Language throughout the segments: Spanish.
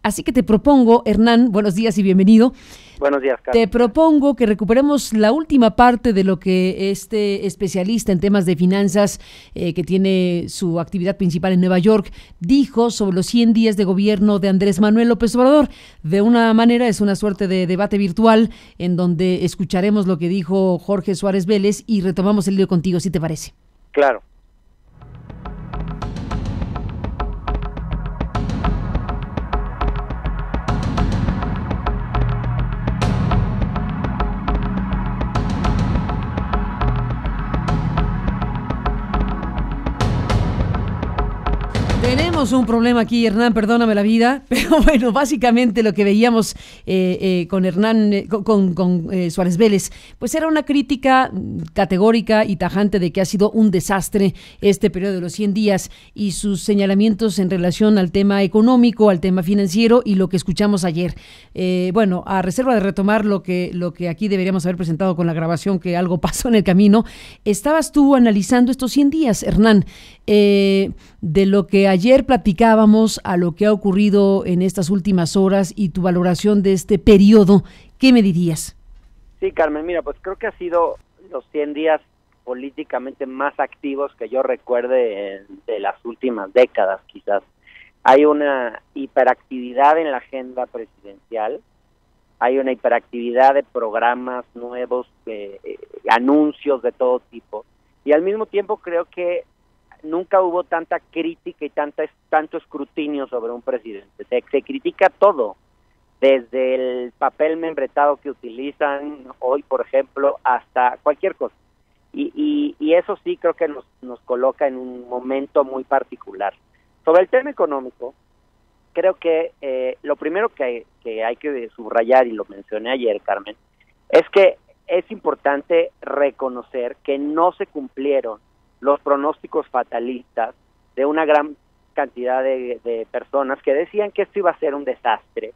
Así que te propongo, Hernán, buenos días y bienvenido. Buenos días, Carlos. Te propongo que recuperemos la última parte de lo que este especialista en temas de finanzas, que tiene su actividad principal en Nueva York, dijo sobre los 100 días de gobierno de Andrés Manuel López Obrador. De una manera es una suerte de debate virtual en donde escucharemos lo que dijo Jorge Suárez Vélez y retomamos el hilo contigo, ¿sí te parece? Claro. Tenemos un problema aquí, Hernán, perdóname la vida, pero bueno, básicamente lo que veíamos con Hernán, con Suárez Vélez, pues era una crítica categórica y tajante de que ha sido un desastre este periodo de los 100 días y sus señalamientos en relación al tema económico, al tema financiero y lo que escuchamos ayer. Bueno, a reserva de retomar lo que aquí deberíamos haber presentado con la grabación, que algo pasó en el camino, estabas tú analizando estos 100 días, Hernán, de lo que ayer platicábamos a lo que ha ocurrido en estas últimas horas y tu valoración de este periodo, ¿qué me dirías? Sí, Carmen, mira, pues creo que ha sido los 100 días políticamente más activos que yo recuerde de las últimas décadas, quizás. Hay una hiperactividad en la agenda presidencial, hay una hiperactividad de programas nuevos, anuncios de todo tipo, y al mismo tiempo creo que nunca hubo tanta crítica y tanto escrutinio sobre un presidente. Se critica todo, desde el papel membretado que utilizan hoy, por ejemplo, hasta cualquier cosa. Y eso sí creo que nos coloca en un momento muy particular. Sobre el tema económico, creo que lo primero que hay que subrayar, y lo mencioné ayer, Carmen, es que es importante reconocer que no se cumplieron los pronósticos fatalistas de una gran cantidad de personas que decían que esto iba a ser un desastre,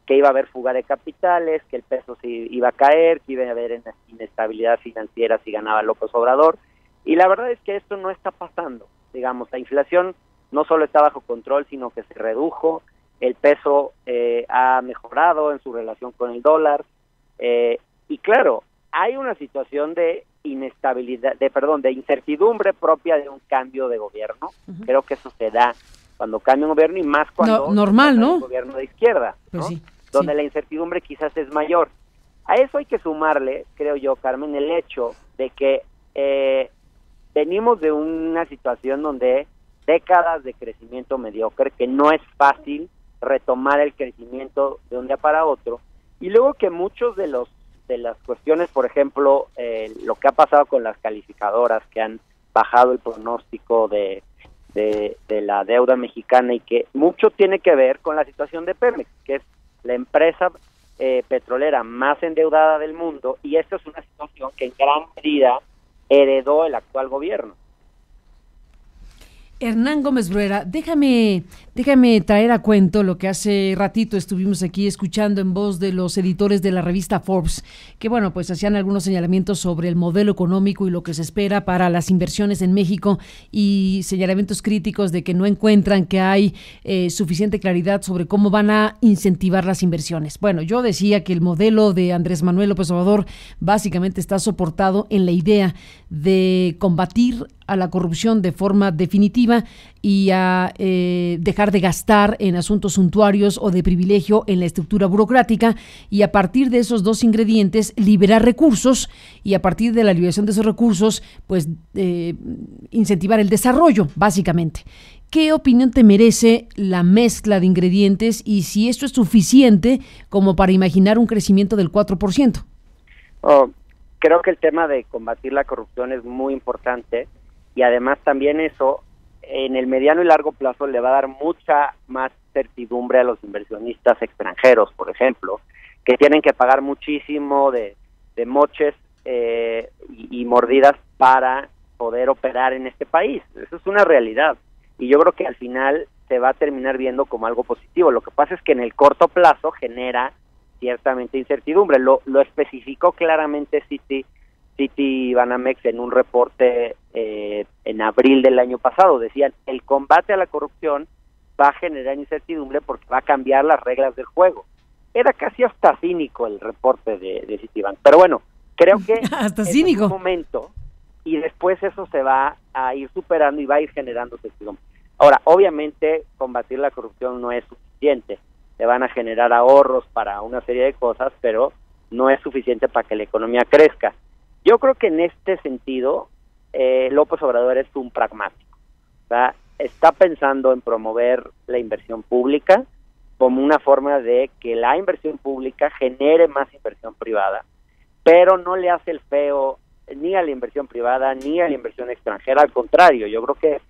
que iba a haber fuga de capitales, que el peso se iba a caer, que iba a haber inestabilidad financiera si ganaba López Obrador, y la verdad es que esto no está pasando. Digamos, la inflación no solo está bajo control, sino que se redujo, el peso ha mejorado en su relación con el dólar, y claro, hay una situación de inestabilidad, de incertidumbre propia de un cambio de gobierno. Uh-huh. Creo que eso se da cuando cambia un gobierno y más cuando normal, ¿no? Un gobierno de izquierda, pues ¿no? Sí, donde sí. La incertidumbre quizás es mayor. A eso hay que sumarle, creo yo, Carmen, el hecho de que venimos de una situación donde décadas de crecimiento mediocre, que no es fácil retomar el crecimiento de un día para otro, y luego que muchos de las cuestiones, por ejemplo, lo que ha pasado con las calificadoras que han bajado el pronóstico de la deuda mexicana, y que mucho tiene que ver con la situación de Pemex, que es la empresa petrolera más endeudada del mundo, y esta es una situación que en gran medida heredó el actual gobierno. Hernán Gómez Bruera, déjame traer a cuento lo que hace ratito estuvimos aquí escuchando en voz de los editores de la revista Forbes, que bueno, pues hacían algunos señalamientos sobre el modelo económico y lo que se espera para las inversiones en México, y señalamientos críticos de que no encuentran que hay suficiente claridad sobre cómo van a incentivar las inversiones. Bueno, yo decía que el modelo de Andrés Manuel López Obrador básicamente está soportado en la idea de combatir a la corrupción de forma definitiva y a dejar de gastar en asuntos suntuarios o de privilegio en la estructura burocrática, y a partir de esos dos ingredientes liberar recursos, y a partir de la liberación de esos recursos pues incentivar el desarrollo, básicamente. ¿Qué opinión te merece la mezcla de ingredientes y si esto es suficiente como para imaginar un crecimiento del 4%? Creo que el tema de combatir la corrupción es muy importante, y además también eso en el mediano y largo plazo le va a dar mucha más certidumbre a los inversionistas extranjeros, por ejemplo, que tienen que pagar muchísimo de moches y mordidas para poder operar en este país. Eso es una realidad, y yo creo que al final se va a terminar viendo como algo positivo. Lo que pasa es que en el corto plazo genera ciertamente incertidumbre. Lo especificó claramente Citibanamex en un reporte en abril del año pasado. Decían, el combate a la corrupción va a generar incertidumbre porque va a cambiar las reglas del juego. Era casi hasta cínico el reporte de Citibank, pero bueno, creo que hasta cínico. Es un momento y después eso se va a ir superando y va a ir generando certidumbre. Ahora, obviamente, combatir la corrupción no es suficiente. Se van a generar ahorros para una serie de cosas, pero no es suficiente para que la economía crezca. Yo creo que en este sentido, López Obrador es un pragmático. O sea, está pensando en promover la inversión pública como una forma de que la inversión pública genere más inversión privada, pero no le hace el feo ni a la inversión privada ni a la inversión extranjera. Al contrario, yo creo que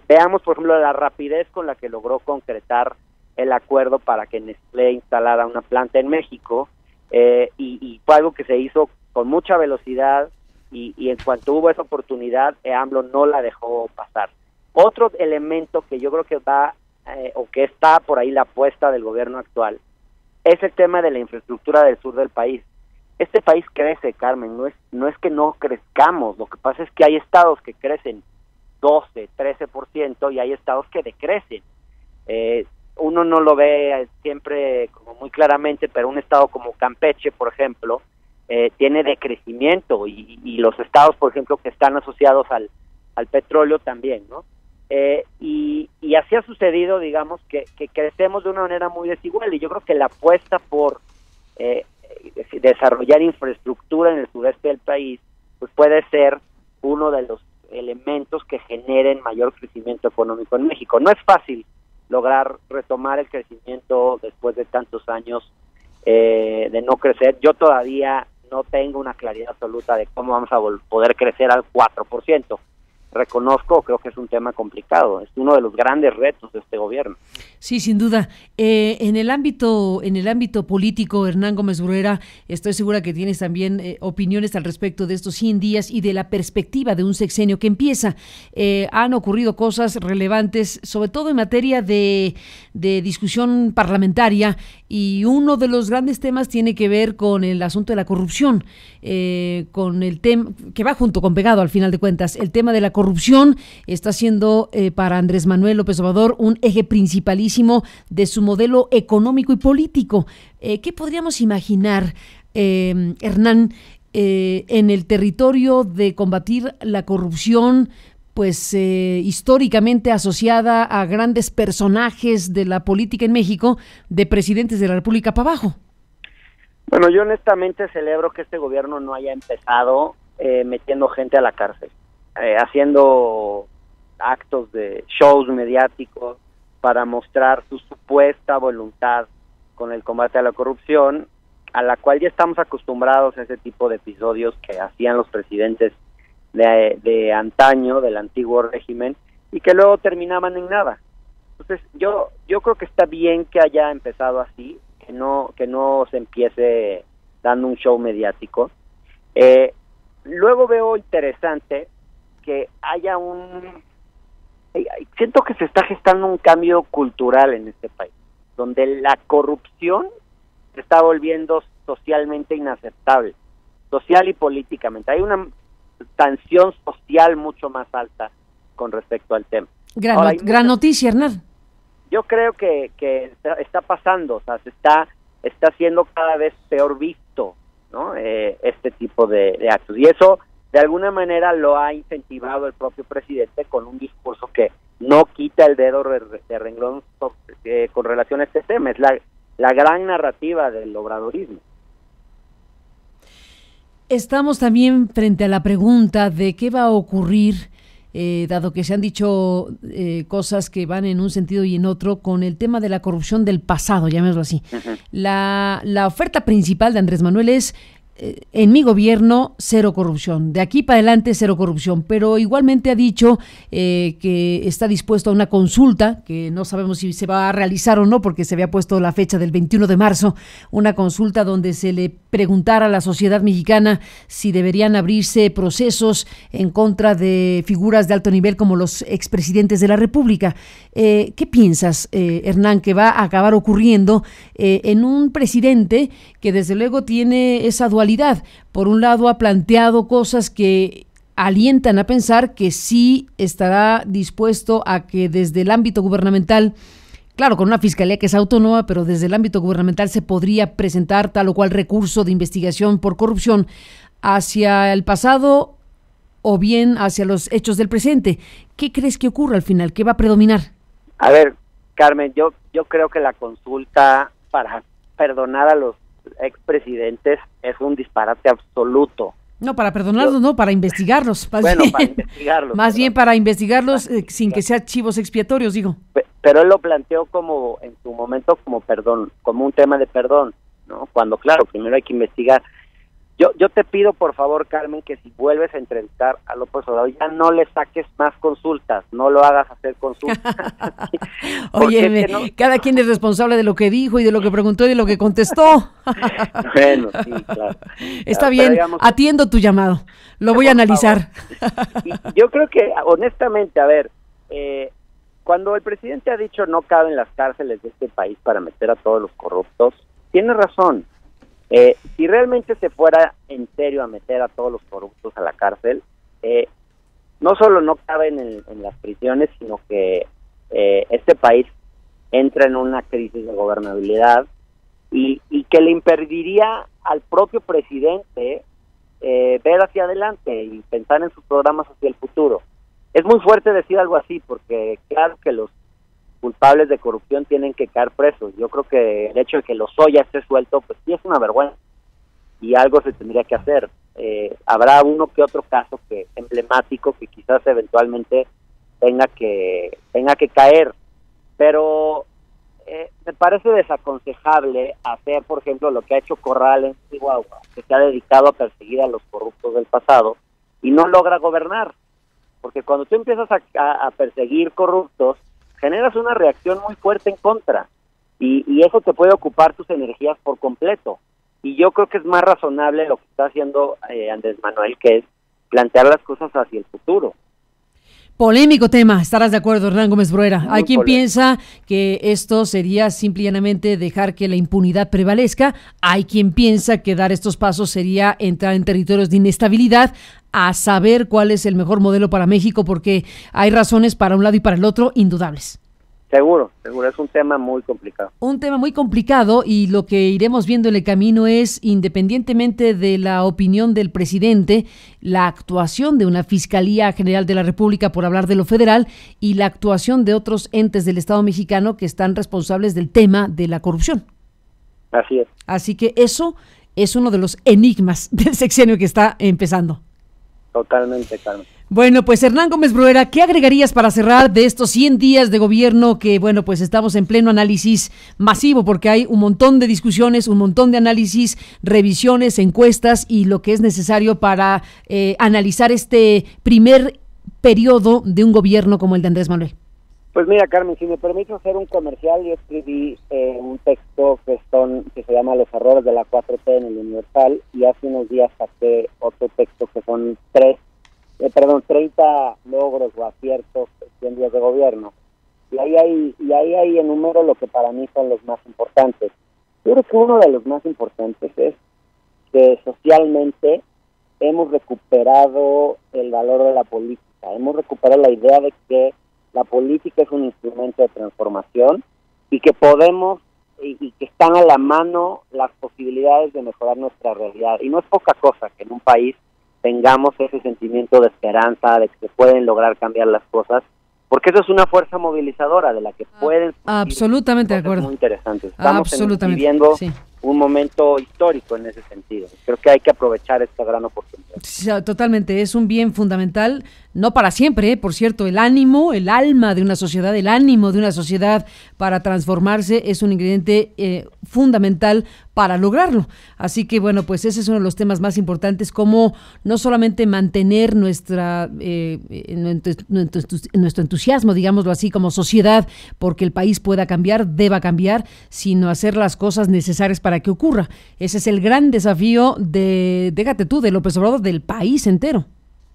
veamos, por ejemplo, la rapidez con la que logró concretar el acuerdo para que Nestlé instalara una planta en México, y fue algo que se hizo con mucha velocidad y en cuanto hubo esa oportunidad, AMLO no la dejó pasar. Otro elemento que yo creo que va, o que está por ahí la apuesta del gobierno actual, es el tema de la infraestructura del sur del país. Este país crece, Carmen, no es que no crezcamos, lo que pasa es que hay estados que crecen 12, 13% y hay estados que decrecen. Uno no lo ve siempre como muy claramente, pero un estado como Campeche, por ejemplo, tiene decrecimiento y los estados, por ejemplo, que están asociados al petróleo también, ¿no? Y así ha sucedido, digamos, que crecemos de una manera muy desigual, y yo creo que la apuesta por desarrollar infraestructura en el sureste del país, pues puede ser uno de los elementos que generen mayor crecimiento económico en México. No es fácil lograr retomar el crecimiento después de tantos años de no crecer. Yo todavía no tengo una claridad absoluta de cómo vamos a poder crecer al 4%. Reconozco, creo que es un tema complicado, es uno de los grandes retos de este gobierno. Sí, sin duda. En el ámbito político, Hernán Gómez Bruera, estoy segura que tienes también opiniones al respecto de estos 100 días y de la perspectiva de un sexenio que empieza. Han ocurrido cosas relevantes, sobre todo en materia de discusión parlamentaria, y uno de los grandes temas tiene que ver con el asunto de la corrupción, con el tema que va junto con pegado al final de cuentas. El tema de la corrupción está siendo para Andrés Manuel López Obrador un eje principalísimo de su modelo económico y político. ¿Qué podríamos imaginar, Hernán, en el territorio de combatir la corrupción, pues históricamente asociada a grandes personajes de la política en México, de presidentes de la República para abajo? Bueno, yo honestamente celebro que este gobierno no haya empezado metiendo gente a la cárcel, haciendo actos de shows mediáticos para mostrar su supuesta voluntad con el combate a la corrupción, a la cual ya estamos acostumbrados a ese tipo de episodios que hacían los presidentes de antaño, del antiguo régimen, y que luego terminaban en nada. Entonces, yo creo que está bien que haya empezado así, que no se empiece dando un show mediático. Luego veo interesante que haya siento que se está gestando un cambio cultural en este país, donde la corrupción se está volviendo socialmente inaceptable, social y políticamente. Hay una tensión social mucho más alta con respecto al tema. Gran noticia, Hernán. Yo creo que está pasando, o sea, se está haciendo cada vez peor visto, ¿no? Este tipo de actos, y eso de alguna manera lo ha incentivado el propio presidente con un discurso que no quita el dedo de renglón con relación a este tema. Es la gran narrativa del obradorismo. Estamos también frente a la pregunta de qué va a ocurrir, dado que se han dicho cosas que van en un sentido y en otro, con el tema de la corrupción del pasado, llamémoslo así. Uh-huh. La oferta principal de Andrés Manuel es: en mi gobierno, cero corrupción. De aquí para adelante, cero corrupción. Pero igualmente ha dicho que está dispuesto a una consulta, que no sabemos si se va a realizar o no, porque se había puesto la fecha del 21 de marzo, una consulta donde se le preguntara a la sociedad mexicana si deberían abrirse procesos en contra de figuras de alto nivel como los expresidentes de la República. ¿Qué piensas, Hernán, que va a acabar ocurriendo en un presidente que desde luego tiene esa dualidad? Por un lado, ha planteado cosas que alientan a pensar que sí estará dispuesto a que desde el ámbito gubernamental, claro, con una fiscalía que es autónoma, pero desde el ámbito gubernamental se podría presentar tal o cual recurso de investigación por corrupción hacia el pasado o bien hacia los hechos del presente. ¿Qué crees que ocurra al final? ¿Qué va a predominar? A ver, Carmen, yo creo que la consulta para perdonar a los expresidentes es un disparate absoluto. No, para perdonarlos, no, para investigarlos. Para investigarlos. Más bien para investigarlos sin que sean chivos expiatorios, digo. Pero él lo planteó como, en su momento, como perdón, como un tema de perdón, ¿no? Cuando, claro, primero hay que investigar. Yo te pido, por favor, Carmen, que si vuelves a entrevistar a López Obrador, ya no le saques más consultas, no lo hagas hacer consultas. Oye, no... cada quien es responsable de lo que dijo y de lo que preguntó y de lo que contestó. Bueno, sí, claro. Está bien, digamos, atiendo tu llamado, lo voy a analizar. Yo creo que, honestamente, a ver, cuando el presidente ha dicho no caben las cárceles de este país para meter a todos los corruptos, tiene razón. Si realmente se fuera en serio a meter a todos los corruptos a la cárcel, no solo no caben en las prisiones, sino que este país entra en una crisis de gobernabilidad y que le impediría al propio presidente ver hacia adelante y pensar en sus programas hacia el futuro. Es muy fuerte decir algo así, porque claro que los culpables de corrupción tienen que caer presos. Yo creo que el hecho de que Lozoya esté suelto, pues sí es una vergüenza y algo se tendría que hacer. Habrá uno que otro caso que emblemático que quizás eventualmente tenga que caer, pero me parece desaconsejable hacer, por ejemplo, lo que ha hecho Corral en Chihuahua, que se ha dedicado a perseguir a los corruptos del pasado y no logra gobernar, porque cuando tú empiezas a perseguir corruptos, generas una reacción muy fuerte en contra y eso te puede ocupar tus energías por completo. Y yo creo que es más razonable lo que está haciendo Andrés Manuel, que es plantear las cosas hacia el futuro. Polémico tema, estarás de acuerdo, Hernán Gómez Bruera. Hay quien piensa que esto sería simplemente dejar que la impunidad prevalezca. Hay quien piensa que dar estos pasos sería entrar en territorios de inestabilidad, a saber cuál es el mejor modelo para México, porque hay razones para un lado y para el otro indudables. Seguro, es un tema muy complicado. Un tema muy complicado y lo que iremos viendo en el camino es, independientemente de la opinión del presidente, la actuación de una Fiscalía General de la República, por hablar de lo federal, y la actuación de otros entes del Estado mexicano que están responsables del tema de la corrupción. Así es. Así que eso es uno de los enigmas del sexenio que está empezando. Totalmente, Carmen. Bueno, pues Hernán Gómez Bruera, ¿qué agregarías para cerrar de estos 100 días de gobierno que, bueno, pues estamos en pleno análisis masivo porque hay un montón de discusiones, un montón de análisis, revisiones, encuestas y lo que es necesario para analizar este primer periodo de un gobierno como el de Andrés Manuel? Pues mira, Carmen, si me permites hacer un comercial, yo escribí un texto que se llama Los errores de la 4T en el Universal y hace unos días saqué otro texto que son 30 logros o aciertos en 100 días de gobierno. Y ahí enumero lo que para mí son los más importantes. Yo creo que uno de los más importantes es que socialmente hemos recuperado el valor de la política, hemos recuperado la idea de que la política es un instrumento de transformación y que podemos y que están a la mano las posibilidades de mejorar nuestra realidad. Y no es poca cosa que en un país tengamos ese sentimiento de esperanza, de que se pueden lograr cambiar las cosas, porque eso es una fuerza movilizadora de la que pueden... Absolutamente de acuerdo. Muy interesantes. Estamos viviendo un momento histórico en ese sentido. Creo que hay que aprovechar esta gran oportunidad. Sí, totalmente, es un bien fundamental, no para siempre, por cierto, el ánimo, el alma de una sociedad, el ánimo de una sociedad para transformarse es un ingrediente fundamental para lograrlo. Así que bueno, pues ese es uno de los temas más importantes, como no solamente mantener nuestro entusiasmo, digámoslo así, como sociedad, porque el país pueda cambiar, deba cambiar, sino hacer las cosas necesarias para que ocurra. Ese es el gran desafío de López Obrador, del país entero.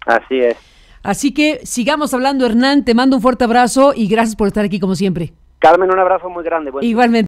Así es. Así que sigamos hablando, Hernán, te mando un fuerte abrazo y gracias por estar aquí como siempre. Carmen, un abrazo muy grande. Igualmente.